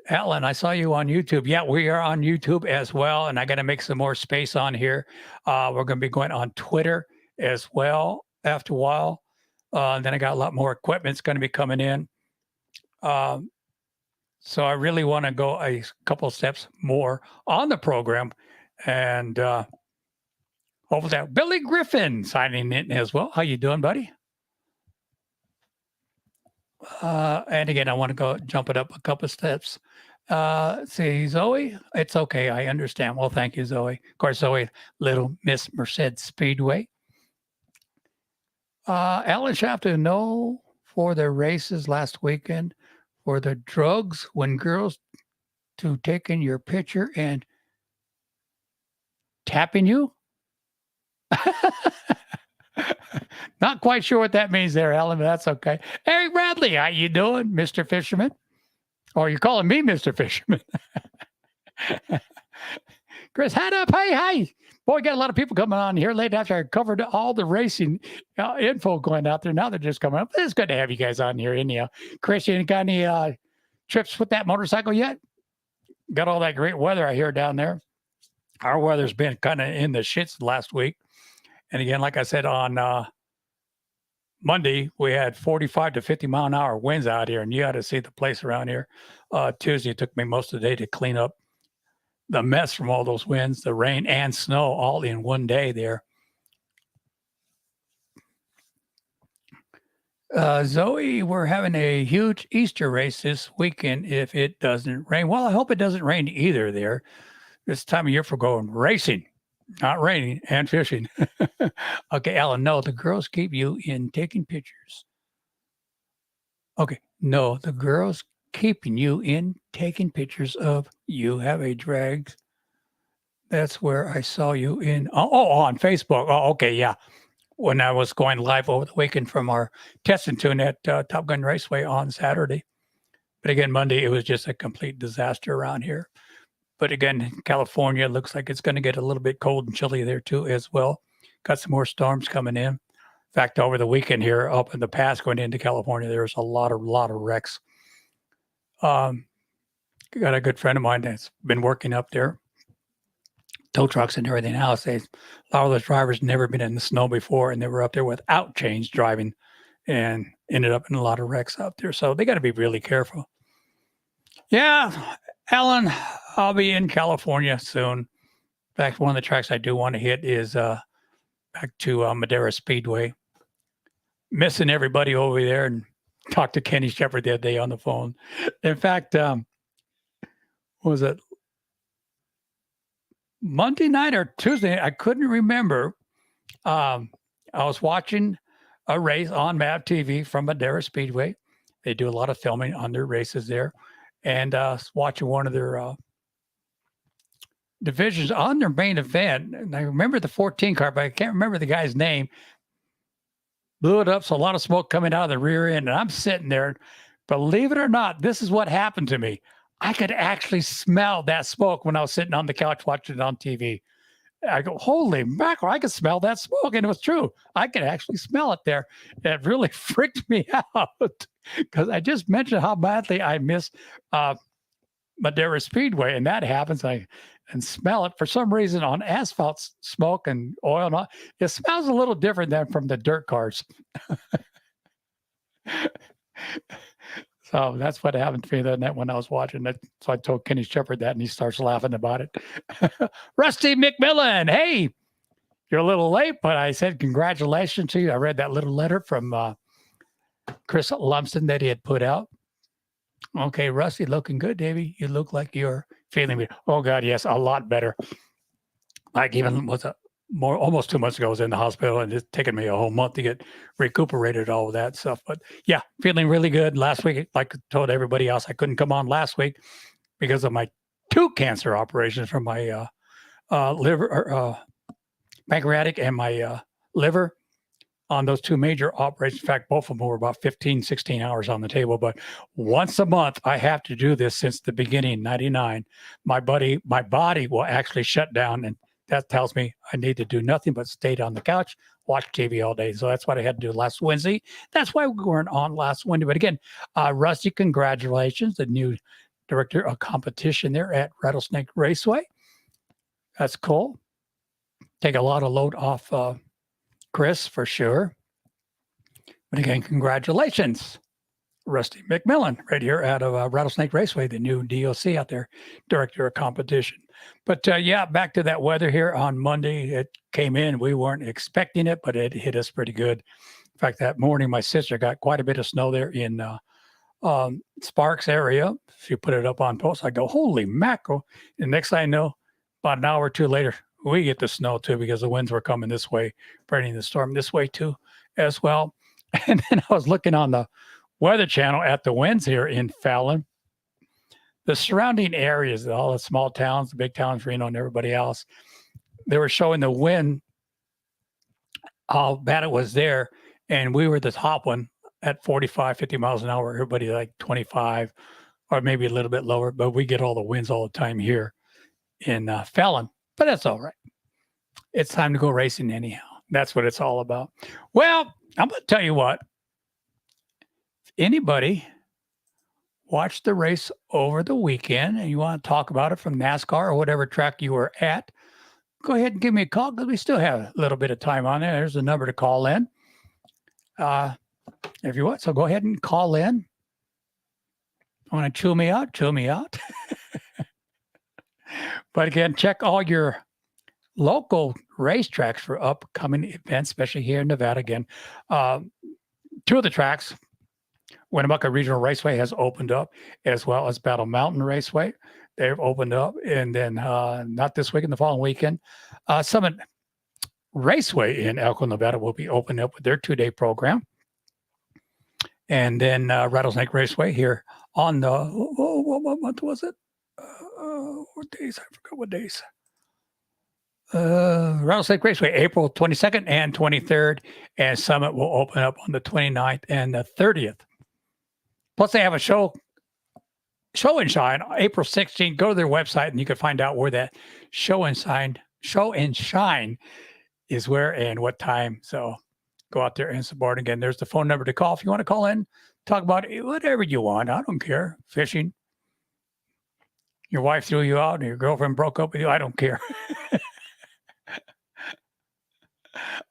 Alan, I saw you on YouTube. Yeah, we are on YouTube as well, and I got to make some more space on here. We're going to be going on Twitter as well after a while. Then I got a lot more equipment's going to be coming in. So I really want to go a couple steps more on the program, and hopefully that Billy Griffin signing in as well. How you doing, buddy? And again, I want to go jump it up a couple steps. See, Zoe, it's okay. I understand. Well, thank you, Zoe. Of course, Zoe, Little Miss Merced Speedway. Alan Shafton, no for the races last weekend for the drugs when girls to taking your picture and tapping you. Not quite sure what that means there, Alan, but that's okay. Eric Bradley, how you doing, Mr. Fisherman? Or you're calling me Mr. Fisherman. Chris, hand up, hey. Boy, got a lot of people coming on here late after I covered all the racing info going out there. Now they're just coming up. It's good to have you guys on here. Anyhow, Chris, you got any trips with that motorcycle yet? Got all that great weather I hear down there. Our weather's been kind of in the shits last week. And again, like I said, on Monday, we had 45 to 50 mile an hour winds out here, and you got to see the place around here. Tuesday, it took me most of the day to clean up the mess from all those winds, the rain and snow all in one day there. Zoe, we're having a huge Easter race this weekend if it doesn't rain. Well, I hope it doesn't rain either there. This time of year for going racing. Not raining and fishing. Okay, Alan, no, the girls keep you in taking pictures. Okay, no, the girls keeping you in taking pictures of you have a drag. That's where I saw you in. On Facebook. Oh, okay, yeah. When I was going live over the weekend from our testing tune at Top Gun Raceway on Saturday. But again, Monday, it was just a complete disaster around here. But again, California looks like it's going to get a little bit cold and chilly there too as well. Got some more storms coming in. In fact, over the weekend here up in the pass going into California, there's a lot of wrecks. Got a good friend of mine that's been working up there, tow trucks and everything else. A lot of those drivers never been in the snow before, and they were up there without chains driving and ended up in a lot of wrecks out there. So they got to be really careful. Yeah, Alan, I'll be in California soon. In fact, one of the tracks I do want to hit is back to Madera Speedway. Missing everybody over there, and talked to Kenny Shepard the other day on the phone. In fact, what was it? Monday night or Tuesday, I couldn't remember. I was watching a race on MAV TV from Madera Speedway. They do a lot of filming on their races there. And watching one of their divisions on their main event. And I remember the 14 car, but I can't remember the guy's name. Blew it up, so a lot of smoke coming out of the rear end. And I'm sitting there. Believe it or not, this is what happened to me. I could actually smell that smoke when I was sitting on the couch watching it on TV. I go, holy mackerel, I could smell that smoke. And it was true. I could actually smell it there. It really freaked me out because I just mentioned how badly I miss Madera Speedway. And that happens. I smell it for some reason on asphalt smoke and oil. And all, it smells a little different than from the dirt cars. So that's what happened to me that night when I was watching it. So I told Kenny Shepard that, and he starts laughing about it. Rusty McMillan, hey, you're a little late, but I said congratulations to you. I read that little letter from Chris Lumsden that he had put out. Okay, Rusty, looking good, Davey. You look like you're feeling better. Oh God, yes, a lot better. Like even was almost 2 months ago, I was in the hospital, and it's taken me a whole month to get recuperated, all of that stuff. But yeah, feeling really good. Last week, like I told everybody else, I couldn't come on last week because of my 2 cancer operations from my liver, pancreatic, and my liver. On those 2 major operations. In fact, both of them were about 15, 16 hours on the table. But once a month, I have to do this since the beginning, 99. My body will actually shut down. And that tells me I need to do nothing but stay on the couch, watch TV all day. So that's what I had to do last Wednesday. That's why we weren't on last Wednesday. But again, Rusty, congratulations, the new director of competition there at Rattlesnake Raceway. That's cool. Take a lot of load off Chris, for sure. But again, congratulations, Rusty McMillan, right here out of Rattlesnake Raceway, the new DOC out there, director of competition. But yeah, back to that weather here on Monday. It came in. We weren't expecting it, but it hit us pretty good. In fact, that morning, my sister got quite a bit of snow there in Sparks area. She put it up on post. I go, holy mackerel. And next thing I know, about an hour or two later, we get the snow too because the winds were coming this way, bringing the storm this way too as well. And then I was looking on the Weather Channel at the winds here in Fallon. The surrounding areas, all the small towns, the big towns, Reno and everybody else, they were showing the wind, how bad it was there. And we were the top one at 45, 50 miles an hour. Everybody like 25 or maybe a little bit lower, but we get all the winds all the time here in Fallon. But that's all right. It's time to go racing anyhow. That's what it's all about. Well, I'm going to tell you what. If anybody watched the race over the weekend and you want to talk about it from NASCAR or whatever track you were at, go ahead and give me a call because we still have a little bit of time on there. There's a number to call in if you want. So go ahead and call in. Want to chew me out? Chew me out. But again, check all your local racetracks for upcoming events, especially here in Nevada. Again, 2 of the tracks, Winnemucca Regional Raceway has opened up, as well as Battle Mountain Raceway. They've opened up, and then not this weekend, the following weekend, Summit Raceway in Elko, Nevada will be opening up with their 2-day program. And then Rattlesnake Raceway here on the, what month was it? What days? I forgot what days. Rattlesnake Raceway, April 22nd and 23rd, and Summit will open up on the 29th and the 30th. Plus, they have a show and shine April 16th. Go to their website and you can find out where that show and shine is where and what time. So go out there and support. Again, there's the phone number to call if you want to call in, talk about whatever you want. I don't care. Fishing. Your wife threw you out and your girlfriend broke up with you. I don't care.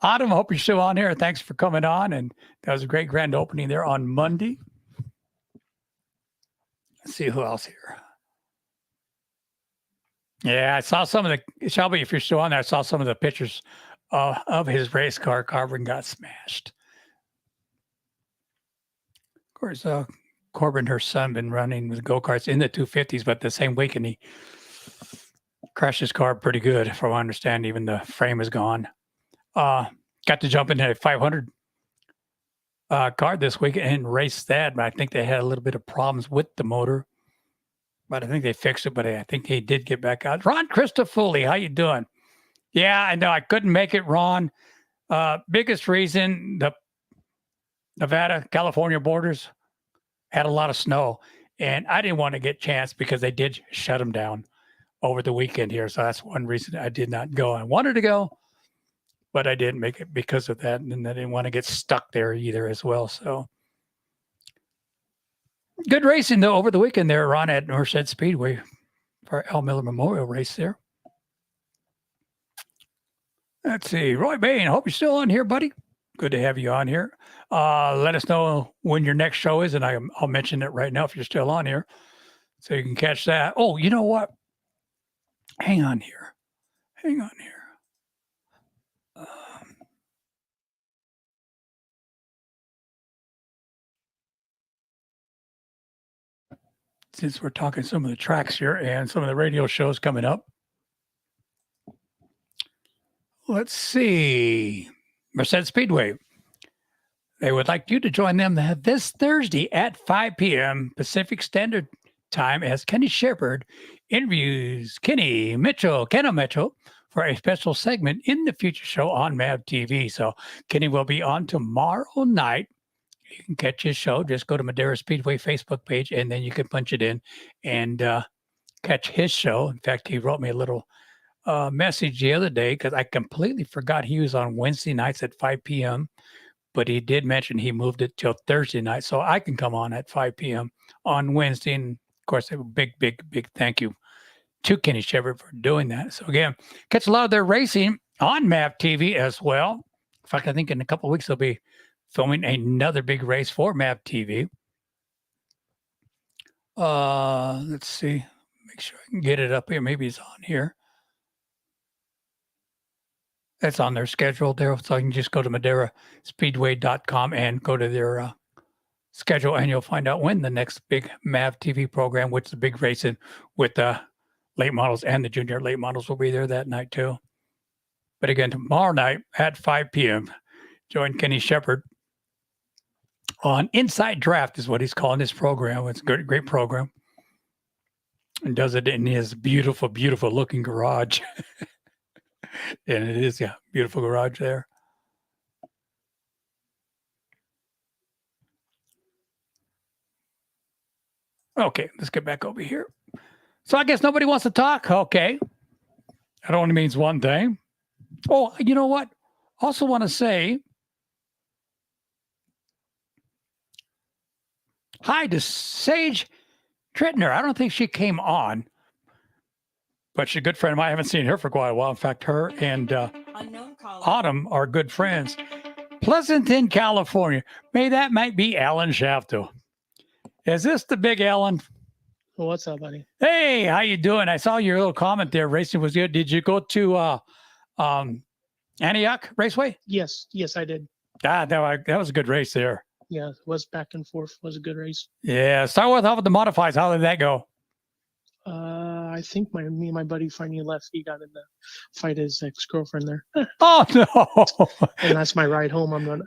Autumn, I hope you're still on here. Thanks for coming on. And that was a great grand opening there on Monday. Let's see who else here. Yeah, I saw some of the, Shelby, if you're still on there, I saw some of the pictures of his race car. Corbin got smashed. Of course, Corbin, her son, been running with go-karts in the 250s, but the same weekend he crashed his car pretty good, from what I understand. Even the frame is gone. Got to jump into a 500 car this week and race that, but I think they had a little bit of problems with the motor. But I think they fixed it, but I think they did get back out. Ron Christofuli, how you doing? Yeah, I know. I couldn't make it, Ron. Biggest reason, the Nevada-California borders had a lot of snow, and I didn't want to get chance because they did shut them down over the weekend here. So that's one reason I did not go. I wanted to go, but I didn't make it because of that, and I didn't want to get stuck there either as well. So good racing, though, over the weekend there, Ron, at Merced Speedway for Al Miller Memorial Race there. Let's see. Roy Bain, I hope you're still on here, buddy. Good to have you on here. Let us know when your next show is, and I'll mention it right now if you're still on here, so you can catch that. Oh, you know what? Hang on here. Hang on here. since we're talking some of the tracks here and some of the radio shows coming up. Let's see. Merced Speedway. They would like you to join them this Thursday at 5 p.m. Pacific Standard Time as Kenny Shepard interviews Kenny Mitchell for a special segment in the future show on MAV TV. So Kenny will be on tomorrow night. You can catch his show. Just go to Madera Speedway Facebook page, and then you can punch it in and catch his show. In fact, he wrote me a little message the other day because I completely forgot he was on Wednesday nights at 5 p.m., but he did mention he moved it till Thursday night, so I can come on at 5 p.m. on Wednesday. And, of course, a big thank you to Kenny Shepard for doing that. So, again, catch a lot of their racing on MAV TV as well. In fact, I think in a couple of weeks they'll be filming another big race for MAV TV. Let's see. Make sure I can get it up here. Maybe it's on here. That's on their schedule there. So you can just go to maderaspeedway.com and go to their schedule, and you'll find out when the next big MAV TV program, which is the big racing with the late models and the junior late models, will be there that night too. But again, tomorrow night at 5 p.m., join Kenny Shepard on Inside Draft is what he's calling his program. It's a great program. And does it in his beautiful looking garage. And it is, beautiful garage there. Okay, let's get back over here. So I guess nobody wants to talk. Okay. That only means one thing. Oh, you know what? Also want to say hi to Sage Trittner. I don't think she came on, but she's a good friend of mine. I haven't seen her for quite a while. In fact, her and Autumn are good friends. Pleasanton, California. Might be Alan Shafto. Is this the big Alan? Well, what's up, buddy? Hey, how you doing? I saw your little comment there. Racing was good. Did you go to Antioch Raceway? Yes, I did. That was a good race there. Yeah, it was back and forth. It was a good race. Yeah. Start with the modifieds. How did that go? I think me and my buddy finally left. He got in the fight his ex-girlfriend there. Oh no! And that's my ride home. I'm going,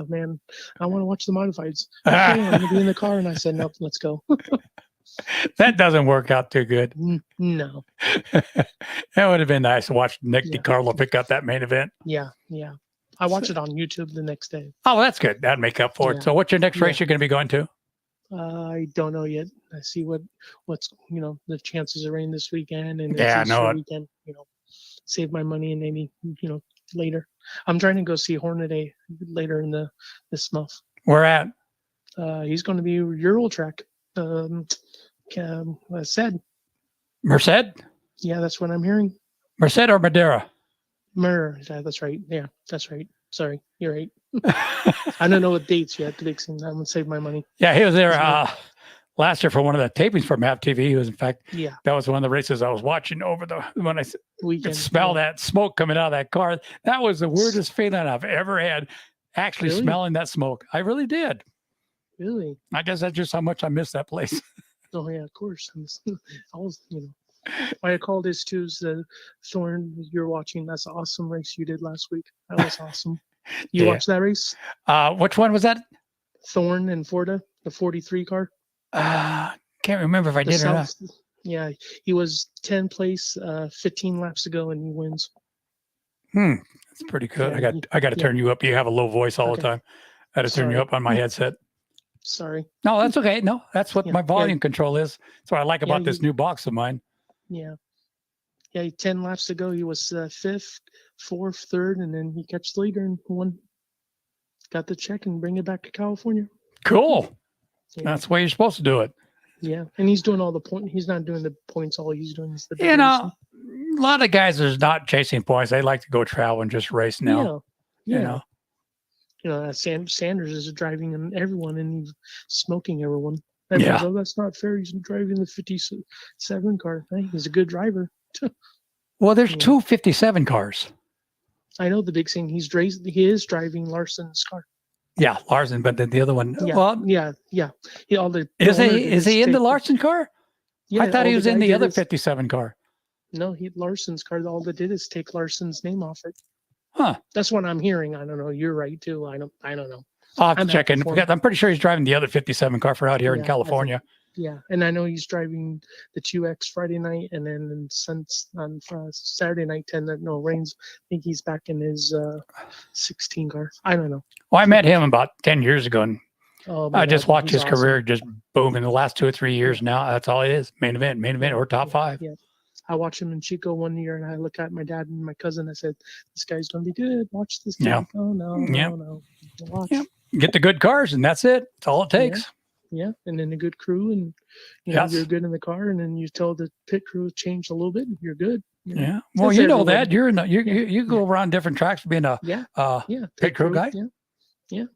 man, I want to watch the modifieds. Okay, I'm gonna be in the car, and I said, nope, let's go. That doesn't work out too good. No. That would have been nice to watch Nick DiCarlo pick up that main event. Yeah. I watched it on YouTube the next day. Oh, that's good. That'd make up for it. So what's your next race you're going to be going to? I don't know yet. I see what's the chances of rain this weekend, and weekend. Save my money and maybe later. I'm trying to go see Hornaday later in this month. Where at? He's going to be Ural track. Said Merced? Yeah, that's what I'm hearing. Merced or Madera? That's right. Yeah, that's right. Sorry, you're right. I don't know what dates yet. I'm gonna save my money. Yeah, he was there last year for one of the tapings for MAV TV. He was, in fact, that was one of the races I was watching when I could smell that smoke coming out of that car. That was the weirdest feeling I've ever had. Actually, smelling that smoke, I really did. Really? I guess that's just how much I miss that place. Oh yeah, of course. Why I called this too is the Thorn you're watching. That's an awesome race you did last week. That was awesome. You watched that race? Which one was that? Thorn and Forda, the 43 car. Can't remember if I did or not. Yeah, he was 10th place 15 laps ago, and he wins. That's pretty good. Yeah, I got to turn you up. You have a low voice all the time. I had to turn you up on my headset. Sorry. No, that's okay. No, that's what my volume control is. That's what I like about this new box of mine. Yeah. 10 laps ago, he was 5th, 4th, 3rd, and then he catch the leader and won. Got the check and bring it back to California. Cool. Yeah. That's the way you're supposed to do it. Yeah, and he's doing all the points. He's not doing the points. All he's doing is the. A lot of guys are not chasing points. They like to go travel and just race now. Yeah. Sanders is driving everyone and he's smoking everyone. Oh, that's not fair. He's driving the 57 car. Hey, he's a good driver. Well, there's 2 57 cars. I know the big thing. He is driving Larson's car. Yeah, Larson, but then the other one. Yeah, Well, yeah. He, all the is owner he did is he in the take Larson car? Yeah, I thought he all was the in guy the did other is 57 car. no, he Larson's car. All they did is take Larson's name off it. Huh. That's what I'm hearing. I don't know. You're right too. I don't know. I'll have to I'm check happy in. for him. I'm pretty sure he's driving the other 57 car for out here in Yeah, I think- California. Yeah, and I know he's driving the 2X Friday night, and then since on Saturday night 10 that no rains. I think he's back in his 16 car. I don't know. Well, I met him about 10 years ago, and Oh, my I just God, watched he's his awesome. career just boom in the last 2 or 3 years. Now that's all it is: main event, or top five. Yeah. I watched him in Chico one year, and I look at my dad and my cousin. I said, "This guy's going to be good. Watch this kid." Yeah. Oh no, Yeah. no. Watch. Yeah. Get the good cars, and that's it. That's all it takes. Yeah, and then a good crew, and you know Yes. you're good in the car, and then you tell the pit crew change a little bit, and you're good. You know? Yeah. Well, That's you know everyone. that you're in the, Yeah. you go around different tracks being a Yeah, yeah. pit crew guy. Yeah.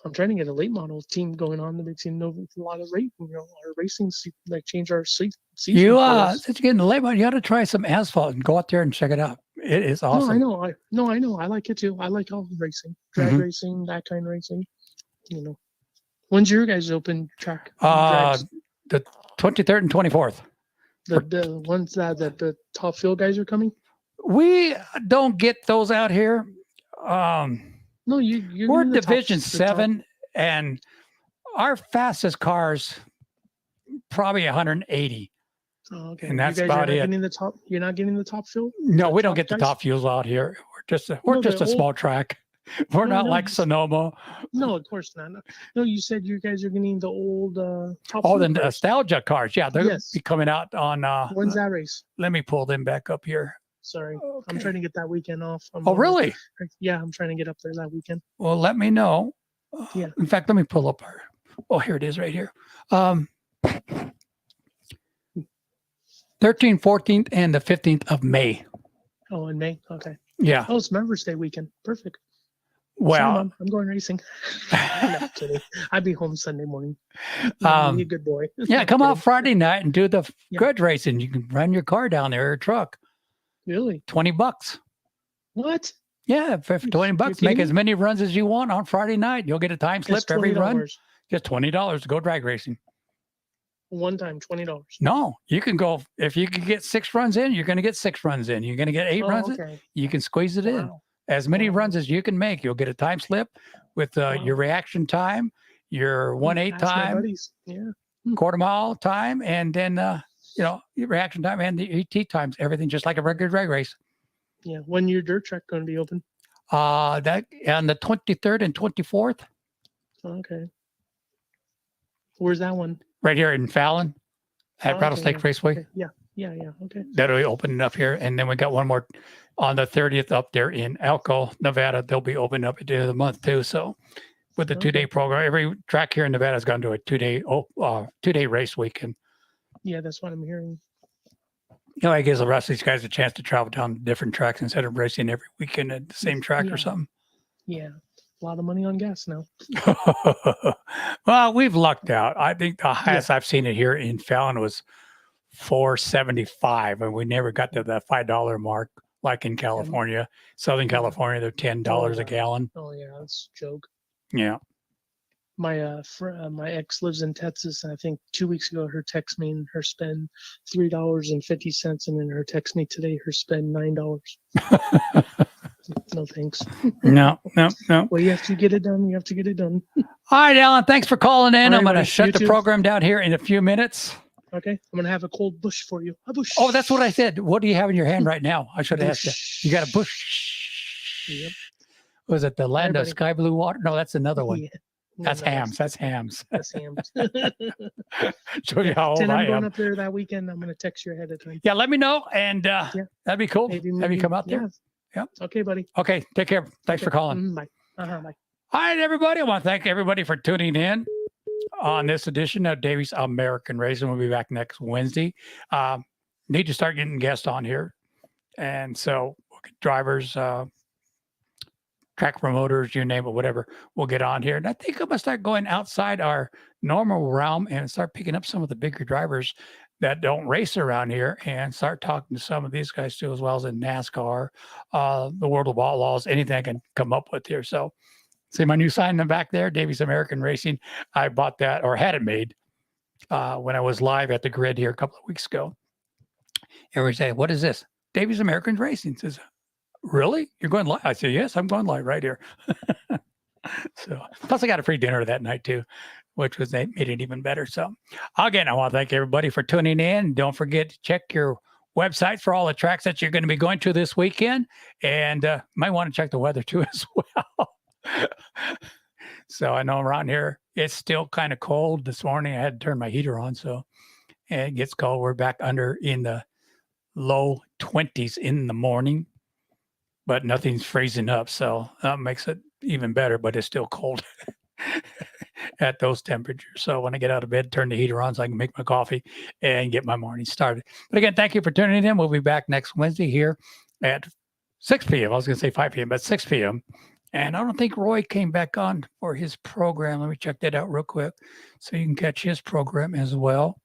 I'm trying to get a late model team going on to make a lot of our racing, like change our seat. You since you're getting the late one, you ought to try some asphalt and go out there and check it out. It is awesome. No, I know. I like it too. I like all racing, drag Mhm. racing, that kind of racing. You know, when's your guys' open track? Uh, drags? the 23rd and 24th. The ones that the top field guys are coming. We don't get those out here. No, you're We're getting the Division the 7, and our fastest cars probably 180. Oh, okay. And that's you guys about are not it. Getting the top. You're not getting the top field. No, The we don't top get the guys? top fuels out here. We're No, just a the small track. We're No, not no, like it's- Sonoma. No, of course not. No, you said you guys are getting the old top. Oh, fuel the cars. nostalgia cars. Yeah, they're Yes. be coming out on. When's that race? Let me pull them back up here. Sorry, I'm Okay. trying to get that weekend off. Oh, really? Yeah, I'm trying to get up there that weekend. Well, let me know. Yeah. In fact, let me pull up our. Oh, here it is, right here. 13th, 14th, and the 15th of May. Oh, in May. Okay. Yeah. Oh, it's Members Day weekend. Perfect. Sorry, Well, Mom, I'm going racing. No, kidding. I'd be home Sunday morning. Be a good boy. yeah, come out Friday night and do the Yeah. grudge racing. You can run your car down there or a truck. Really? $20. What? Yeah, for You're $20, make kidding as me? many runs as you want on Friday night. You'll get a time slip It's every run. $20. Just $20 to go drag racing. One time, $20. No, you can go if you can get 6 runs in. You're going to get 6 runs in. You're going to get 8 Oh, runs in. okay. You can squeeze it in Wow. as many Wow. runs as you can make. You'll get a time slip with your reaction time, your 1/8 Ask my time, buddies. Yeah. quarter mile time, and then your reaction time and the ET times. Everything just like a regular drag race. Yeah. When your dirt track going to be open? That on the 23rd and 24th, Okay. Where's that one? right here in Fallon at Oh, Rattlesnake okay, Raceway. Okay. Yeah. Okay. That'll be opening up here, and then we got one more on the 30th up there in Elko, Nevada. They'll be opening up at the end of the month too. So, with the Okay. 2-day program, every track here in Nevada has gone to a 2-day race weekend. Yeah, that's what I'm hearing. It gives the rest of these guys a chance to travel down to different tracks instead of racing every weekend at the same track Yeah. or something. Yeah. A lot of money on gas now. Well, we've lucked out. I think the highest I've seen it here in Fallon was $4.75, and we never got to the $5 mark like in California. Southern California, they're $10 a yeah. gallon. Oh yeah, that's a joke. Yeah. My my ex lives in Texas, and I think 2 weeks ago her text me and her spend $3.50, and then her text me today her spend $9. No thanks. No. Well, you have to get it done. You have to get it done. All right, Alan, thanks for calling in. All I'm right, going to buddy. shut You the too. program down here in a few minutes. Okay, I'm gonna have a cold bush for you. A bush. Oh, that's what I said. What do you have in your hand right now? I should have asked you. You got a bush. Yep. Was it the land of buddy. sky blue water? No, that's another one. Yeah. No, That's no, hams. That's hams. That's hams. Show you how old Then I I'm going am. up there that weekend. I'm gonna text you ahead of time. Yeah, let me know, and that'd be cool. Maybe Have you come out there? yeah. Yep. Okay, buddy. Okay, take care. Thanks for Okay. calling. Bye. Bye. All right, everybody. I want to thank everybody for tuning in on this edition of Davies American Racing. We'll be back next Wednesday. Need to start getting guests on here. And so we'll get drivers, track promoters, you name it, whatever, we'll get on here. And I think I'm going to start going outside our normal realm and start picking up some of the bigger drivers that don't race around here and start talking to some of these guys too, as well as in NASCAR, the World of Outlaws, anything I can come up with here. So See my new sign in the back there, Davies American Racing. I bought that or had it made when I was live at the grid here a couple of weeks ago. Everybody say, "What is this?" Davies American Racing says, "Really? You're going live?" I said, "Yes, I'm going live right here." So, plus I got a free dinner that night too, which was made it even better. So, again, I want to thank everybody for tuning in. Don't forget to check your websites for all the tracks that you're going to be going to this weekend, and might want to check the weather too as well. So I know around here it's still kind of cold. This morning I had to turn my heater on, so and it gets cold. We're back under in the low 20s in the morning, but nothing's freezing up, so that makes it even better. But it's still cold at those temperatures. So when I get out of bed, turn the heater on so I can make my coffee and get my morning started. But again, thank you for tuning in. We'll be back next Wednesday here at 6 p.m. I was going to say 5 p.m., but 6 p.m. And I don't think Roy came back on for his program. Let me check that out real quick so you can catch his program as well.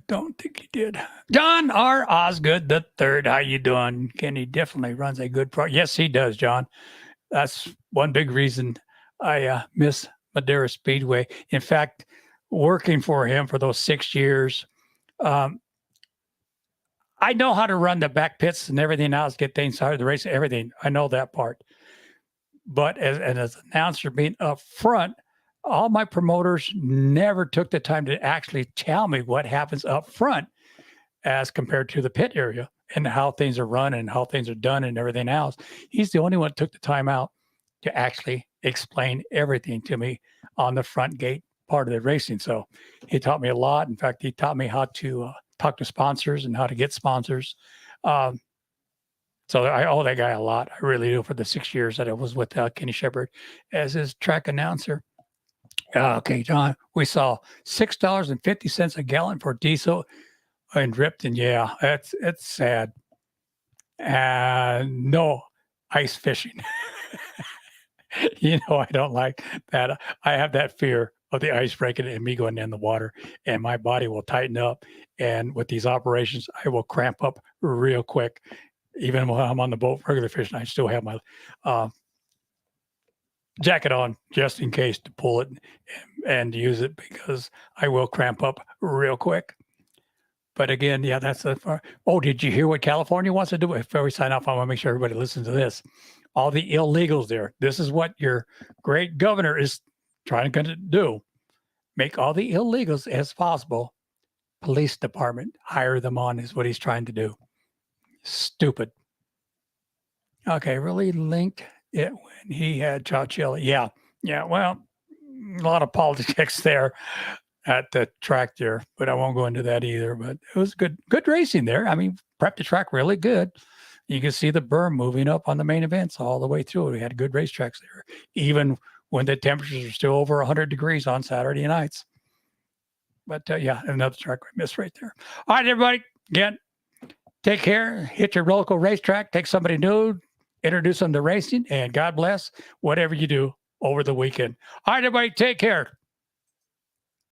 Don't think he did. John R. Osgood III. How you doing? Kenny definitely runs a good program. Yes, he does, John. That's one big reason I miss Madera Speedway. In fact, working for him for those 6 years, I know how to run the back pits and everything else, get things started, the race, everything. I know that part. But as an announcer being up front, all my promoters never took the time to actually tell me what happens up front as compared to the pit area and how things are run and how things are done and everything else. He's the only one that took the time out to actually explain everything to me on the front gate part of the racing. So he taught me a lot. In fact, he taught me how to talk to sponsors and how to get sponsors. So I owe that guy a lot. I really do, for the 6 years that I was with Kenny Shepard as his track announcer. Okay, John, we saw $6.50 a gallon for diesel in Ripton. Yeah, it's sad. And no ice fishing. I don't like that. I have that fear of the ice breaking and me going in the water, and my body will tighten up. And with these operations, I will cramp up real quick. Even when I'm on the boat regular fishing, I still have my jacket on just in case to pull it and use it, because I will cramp up real quick. But again, yeah, that's the far. Oh, did you hear what California wants to do? Before we sign off, I want to make sure everybody listens to this. All the illegals there. This is what your great governor is trying to do. Make all the illegals as possible. Police department, hire them on is what he's trying to do. Stupid. Okay, really linked it when he had Chowchilla. Yeah. Well, a lot of politics there at the track there, but I won't go into that either. But it was good racing there. I mean, prepped the track really good. You can see the berm moving up on the main events all the way through. We had good racetracks there, even when the temperatures are still over 100 degrees on Saturday nights. But yeah, another track I missed right there. All right, everybody. Again, take care. Hit your local racetrack. Take somebody new. Introduce them to racing. And God bless whatever you do over the weekend. All right, everybody. Take care.